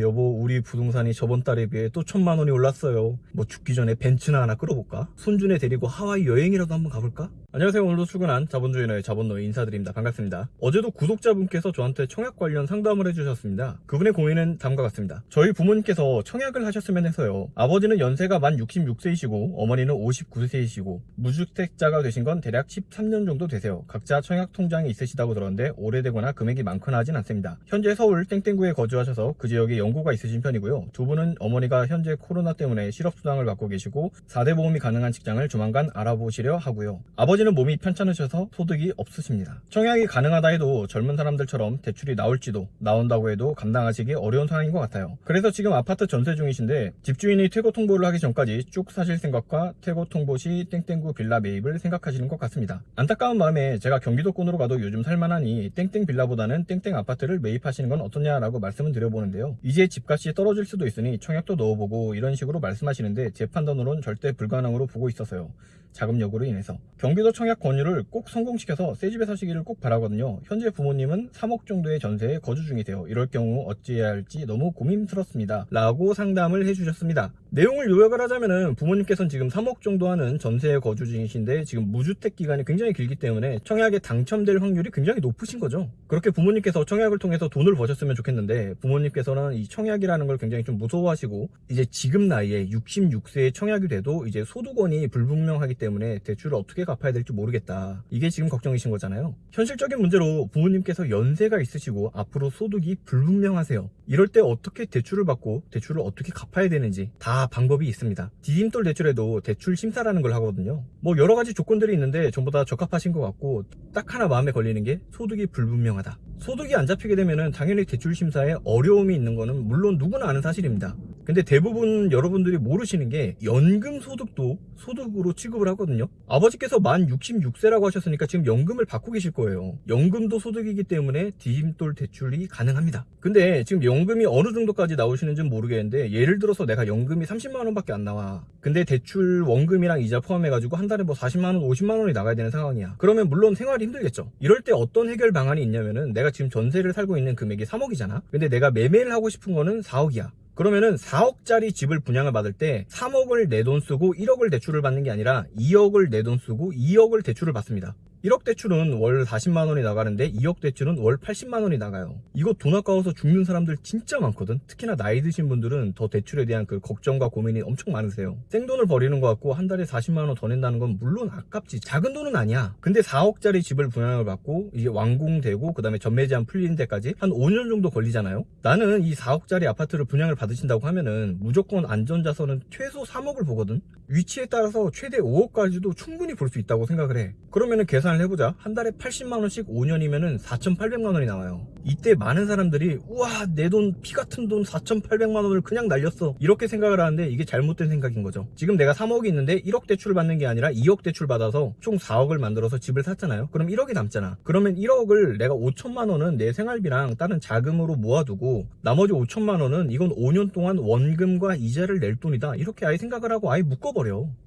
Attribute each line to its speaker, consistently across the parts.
Speaker 1: 여보, 우리 부동산이 저번 달에 비해 또 1,000만 원이 올랐어요. 뭐 죽기 전에 벤츠나 하나 끌어볼까? 손주네 데리고 하와이 여행이라도 한번 가볼까? 안녕하세요. 오늘도 출근한 자본주의의 자본노예 인사드립니다. 반갑습니다. 어제도 구독자분께서 저한테 청약 관련 상담을 해주셨습니다. 그분의 고민은 다음과 같습니다. 저희 부모님께서 청약을 하셨으면 해서요. 아버지는 연세가 만 66세이시고 어머니는 59세이시고 무주택자가 되신 건 대략 13년 정도 되세요. 각자 청약 통장이 있으시다고 들었는데 오래되거나 금액이 많거나 하진 않습니다. 현재 서울 땡땡구에 거주하셔서 그 지역에 연고가 있으신 편이고요. 두 분은 어머니가 현재 코로나 때문에 실업수당을 받고 계시고 4대 보험이 가능한 직장을 조만간 알아보시려 하고요. 아버지는 몸이 편찮으셔서 소득이 없으십니다. 청약이 가능하다 해도 젊은 사람들처럼 대출이 나올지도 나온다고 해도 감당하시기 어려운 상황인 것 같아요. 그래서 지금 아파트 전세 중이신데 집주인이 퇴거 통보를 하기 전까지 쭉 사실 생각과 퇴거 통보 시 땡땡구 빌라 매입을 생각하시는 것 같습니다. 안타까운 마음에 제가 경기도권으로 가도 요즘 살만하니 땡땡 빌라보다는 땡땡 아파트를 매입하시는 건 어떠냐라고 말씀을 드려보는데요. 이제 집값이 떨어질 수도 있으니 청약도 넣어보고 이런 식으로 말씀하시는데 제 판단으로는 절대 불가능으로 보고 있어서요. 자금 여부로 인해서 경기도 청약 권유를 꼭 성공시켜서 새 집에 사시기를 꼭 바라거든요. 현재 부모님은 3억 정도의 전세에 거주 중이세요. 이럴 경우 어찌해야 할지 너무 고민스럽습니다 라고 상담을 해주셨습니다. 내용을 요약을 하자면은 부모님께서는 지금 3억 정도 하는 전세에 거주 중이신데 지금 무주택 기간이 굉장히 길기 때문에 청약에 당첨될 확률이 굉장히 높으신 거죠. 그렇게 부모님께서 청약을 통해서 돈을 버셨으면 좋겠는데 부모님께서는 이 청약이라는 걸 굉장히 좀 무서워하시고 이제 지금 나이에 66세에 청약이 돼도 이제 소득원이 불분명하기 때문에 대출을 어떻게 갚아야 될지 모르겠다. 이게 지금 걱정이신 거잖아요. 현실적인 문제로 부모님께서 연세가 있으시고 앞으로 소득이 불분명하세요. 이럴 때 어떻게 대출을 받고 대출을 어떻게 갚아야 되는지 다 방법이 있습니다. 디딤돌 대출에도 대출 심사라는 걸 하거든요. 뭐 여러 가지 조건들이 있는데 전부 다 적합하신 것 같고 딱 하나 마음에 걸리는 게 소득이 불분명하다. 소득이 안 잡히게 되면은 당연히 대출 심사에 어려움이 있는 거는 물론 누구나 아는 사실입니다. 근데 대부분 여러분들이 모르시는 게 연금 소득도 소득으로 취급을 하거든요. 아버지께서 만 66세라고 하셨으니까 지금 연금을 받고 계실 거예요. 연금도 소득이기 때문에 디딤돌 대출이 가능합니다. 근데 지금 연금이 어느 정도까지 나오시는지는 모르겠는데 예를 들어서 내가 연금이 30만원 밖에 안 나와. 근데 대출 원금이랑 이자 포함해가지고 한 달에 뭐 40만원 50만원이 나가야 되는 상황이야. 그러면 물론 생활이 힘들겠죠. 이럴 때 어떤 해결 방안이 있냐면은 내가 지금 전세를 살고 있는 금액이 3억이잖아. 근데 내가 매매를 하고 싶은 거는 4억이야. 그러면은 4억짜리 집을 분양을 받을 때 3억을 내 돈 쓰고 1억을 대출을 받는 게 아니라 2억을 내 돈 쓰고 2억을 대출을 받습니다. 1억 대출은 월 40만원이 나가는데 2억 대출은 월 80만원이 나가요. 이거 돈 아까워서 죽는 사람들 진짜 많거든. 특히나 나이 드신 분들은 더 대출에 대한 그 걱정과 고민이 엄청 많으세요. 생돈을 버리는 것 같고 한 달에 40만원 더 낸다는 건 물론 아깝지. 작은 돈은 아니야. 근데 4억짜리 집을 분양을 받고 이제 완공되고 그 다음에 전매 제한 풀리는 데까지 한 5년 정도 걸리잖아요. 나는 이 4억짜리 아파트를 분양을 받으신다고 하면은 무조건 안전자산은 최소 3억을 보거든. 위치에 따라서 최대 5억까지도 충분히 볼 수 있다고 생각을 해. 그러면은 계산을 해보자. 한 달에 80만원씩 5년이면은 4,800만원이 나와요. 이때 많은 사람들이 우와 내 돈 피같은 돈 4,800만원을 그냥 날렸어 이렇게 생각을 하는데 이게 잘못된 생각인 거죠. 지금 내가 3억이 있는데 1억 대출을 받는 게 아니라 2억 대출 받아서 총 4억을 만들어서 집을 샀잖아요. 그럼 1억이 남잖아. 그러면 1억을 내가 5천만원은 내 생활비랑 다른 자금으로 모아두고 나머지 5천만원은 이건 5년 동안 원금과 이자를 낼 돈이다 이렇게 아예 생각을 하고 아예 묶어버려.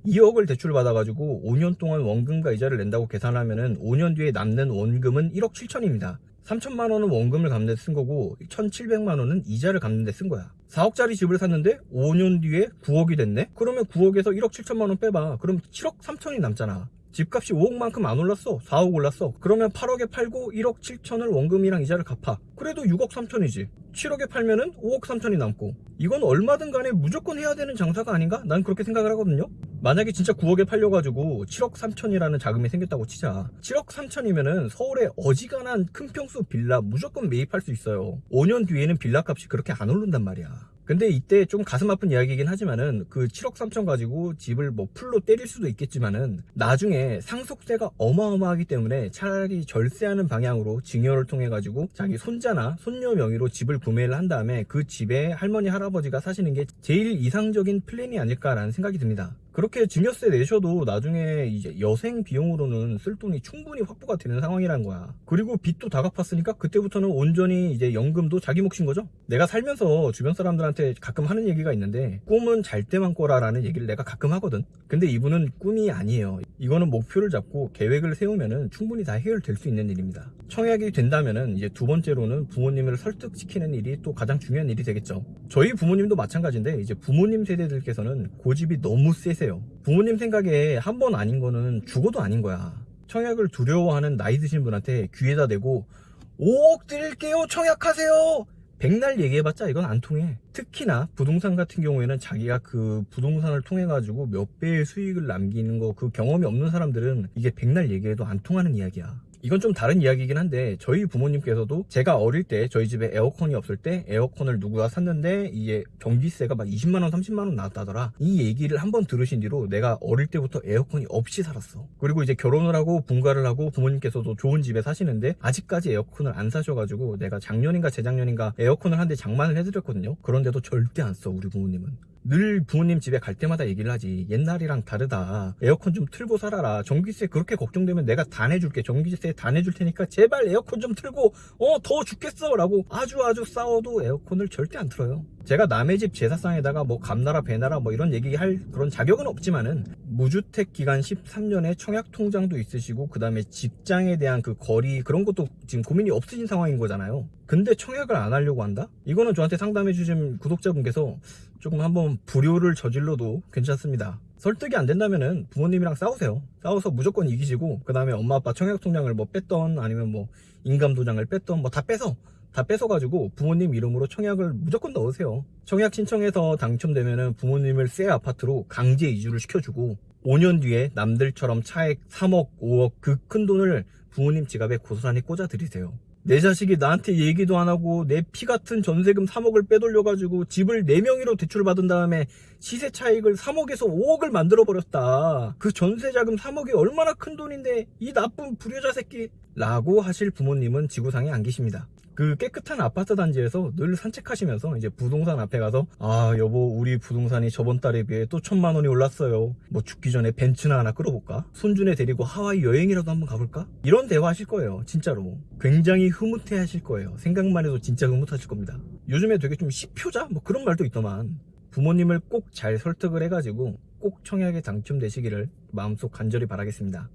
Speaker 1: 2억을 대출 받아가지고 5년 동안 원금과 이자를 낸다고 계산하면은 5년 뒤에 남는 원금은 1억 7천입니다. 3천만원은 원금을 갚는 데 쓴 거고 1,700만원은 이자를 갚는 데 쓴 거야. 4억짜리 집을 샀는데 5년 뒤에 9억이 됐네? 그러면 9억에서 1억 7천만원 빼봐. 그럼 7억 3천이 남잖아. 집값이 5억만큼 안 올랐어. 4억 올랐어. 그러면 8억에 팔고 1억 7천을 원금이랑 이자를 갚아. 그래도 6억 3천이지. 7억에 팔면은 5억 3천이 남고. 이건 얼마든 간에 무조건 해야 되는 장사가 아닌가? 난 그렇게 생각을 하거든요. 만약에 진짜 9억에 팔려가지고 7억 3천이라는 자금이 생겼다고 치자. 7억 3천이면은 서울에 어지간한 큰 평수 빌라 무조건 매입할 수 있어요. 5년 뒤에는 빌라 값이 그렇게 안 오른단 말이야. 근데 이때 좀 가슴 아픈 이야기이긴 하지만은 그 7억 3천 가지고 집을 뭐 풀로 때릴 수도 있겠지만은 나중에 상속세가 어마어마하기 때문에 차라리 절세하는 방향으로 증여를 통해 가지고 자기 손자나 손녀 명의로 집을 구매를 한 다음에 그 집에 할머니 할아버지가 사시는 게 제일 이상적인 플랜이 아닐까라는 생각이 듭니다. 그렇게 증여세 내셔도 나중에 이제 여생 비용으로는 쓸 돈이 충분히 확보가 되는 상황이라는 거야. 그리고 빚도 다 갚았으니까 그때부터는 온전히 이제 연금도 자기 몫인 거죠. 내가 살면서 주변 사람들한테 가끔 하는 얘기가 있는데, 꿈은 잘 때만 꿔라라는 얘기를 내가 가끔 하거든. 근데 이분은 꿈이 아니에요. 이거는 목표를 잡고 계획을 세우면은 충분히 다 해결될 수 있는 일입니다. 청약이 된다면은 이제 두 번째로는 부모님을 설득시키는 일이 또 가장 중요한 일이 되겠죠. 저희 부모님도 마찬가지인데, 이제 부모님 세대들께서는 고집이 너무 세세요. 부모님 생각에 한 번 아닌 거는 죽어도 아닌 거야. 청약을 두려워하는 나이 드신 분한테 귀에다 대고 5억 드릴게요, 청약하세요, 백날 얘기해봤자 이건 안 통해. 특히나 부동산 같은 경우에는 자기가 그 부동산을 통해 가지고 몇 배의 수익을 남기는 거, 그 경험이 없는 사람들은 이게 백날 얘기해도 안 통하는 이야기야. 이건 좀 다른 이야기이긴 한데, 저희 부모님께서도 제가 어릴 때 저희 집에 에어컨이 없을 때 에어컨을 누구가 샀는데 이게 전기세가 막 20만원 30만원 나왔다더라, 이 얘기를 한번 들으신 뒤로 내가 어릴 때부터 에어컨이 없이 살았어. 그리고 이제 결혼을 하고 분가를 하고 부모님께서도 좋은 집에 사시는데 아직까지 에어컨을 안 사셔가지고 내가 작년인가 재작년인가 에어컨을 한 대 장만을 해드렸거든요. 그런데도 절대 안 써, 우리 부모님은. 늘 부모님 집에 갈 때마다 얘기를 하지. 옛날이랑 다르다, 에어컨 좀 틀고 살아라, 전기세 그렇게 걱정되면 내가 다 내줄게, 전기세 다 내줄 테니까 제발 에어컨 좀 틀고 더워 죽겠어 라고 아주 싸워도 에어컨을 절대 안 틀어요. 제가 남의 집 제사상에다가 뭐 감나라 배나라 뭐 이런 얘기할 그런 자격은 없지만은, 무주택 기간 13년에 청약 통장도 있으시고 그 다음에 직장에 대한 그 거리 그런 것도 지금 고민이 없으신 상황인 거잖아요. 근데 청약을 안 하려고 한다? 이거는 저한테 상담해 주신 구독자분께서 조금 한번 불효를 저질러도 괜찮습니다. 설득이 안 된다면은 부모님이랑 싸우세요. 싸워서 무조건 이기시고 그 다음에 엄마 아빠 청약 통장을 뭐 뺐던, 아니면 뭐 인감 도장을 뺐던, 뭐 다 뺏어가지고 부모님 이름으로 청약을 무조건 넣으세요. 청약 신청해서 당첨되면은 부모님을 새 아파트로 강제 이주를 시켜주고 5년 뒤에 남들처럼 차액 3억 5억 그 큰 돈을 부모님 지갑에 고스란히 꽂아 드리세요. 내 자식이 나한테 얘기도 안 하고 내 피 같은 전세금 3억을 빼돌려가지고 집을 4명이로 대출받은 다음에 시세 차익을 3억에서 5억을 만들어버렸다. 그 전세자금 3억이 얼마나 큰 돈인데 이 나쁜 불효자 새끼 라고 하실 부모님은 지구상에 안 계십니다. 그 깨끗한 아파트 단지에서 늘 산책하시면서 이제 부동산 앞에 가서, 아 여보, 우리 부동산이 저번 달에 비해 또 1,000만 원이 올랐어요. 뭐 죽기 전에 벤츠나 하나 끌어볼까? 손주네 데리고 하와이 여행이라도 한번 가볼까? 이런 대화 하실 거예요. 진짜로 굉장히 흐뭇해 하실 거예요. 생각만 해도 진짜 흐뭇하실 겁니다. 요즘에 되게 좀 시표자? 뭐 그런 말도 있더만. 부모님을 꼭 잘 설득을 해가지고 꼭 청약에 당첨되시기를 마음속 간절히 바라겠습니다.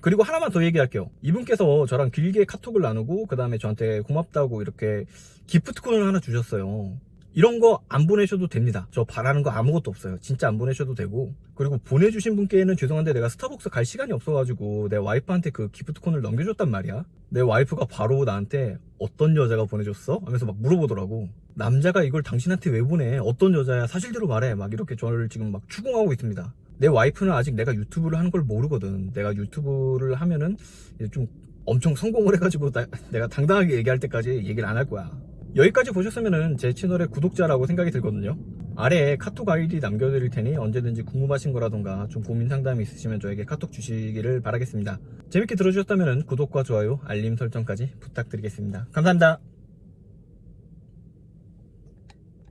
Speaker 1: 그리고 하나만 더 얘기할게요. 이분께서 저랑 길게 카톡을 나누고 그 다음에 저한테 고맙다고 이렇게 기프트콘을 하나 주셨어요. 이런 거 안 보내셔도 됩니다. 저 바라는 거 아무것도 없어요. 진짜 안 보내셔도 되고. 그리고 보내주신 분께는 죄송한데 내가 스타벅스 갈 시간이 없어가지고 내 와이프한테 그 기프트콘을 넘겨줬단 말이야. 내 와이프가 바로 나한테 어떤 여자가 보내줬어? 하면서 막 물어보더라고. 남자가 이걸 당신한테 왜 보내? 어떤 여자야? 사실대로 말해. 막 이렇게 저를 지금 막 추궁하고 있습니다. 내 와이프는 아직 내가 유튜브를 하는 걸 모르거든. 내가 유튜브를 하면은 좀 엄청 성공을 해가지고 내가 당당하게 얘기할 때까지 얘기를 안 할 거야. 여기까지 보셨으면은 제 채널의 구독자라고 생각이 들거든요. 아래에 카톡 아이디 남겨드릴 테니 언제든지 궁금하신 거라던가 좀 고민 상담이 있으시면 저에게 카톡 주시기를 바라겠습니다. 재밌게 들어주셨다면 구독과 좋아요, 알림 설정까지 부탁드리겠습니다. 감사합니다.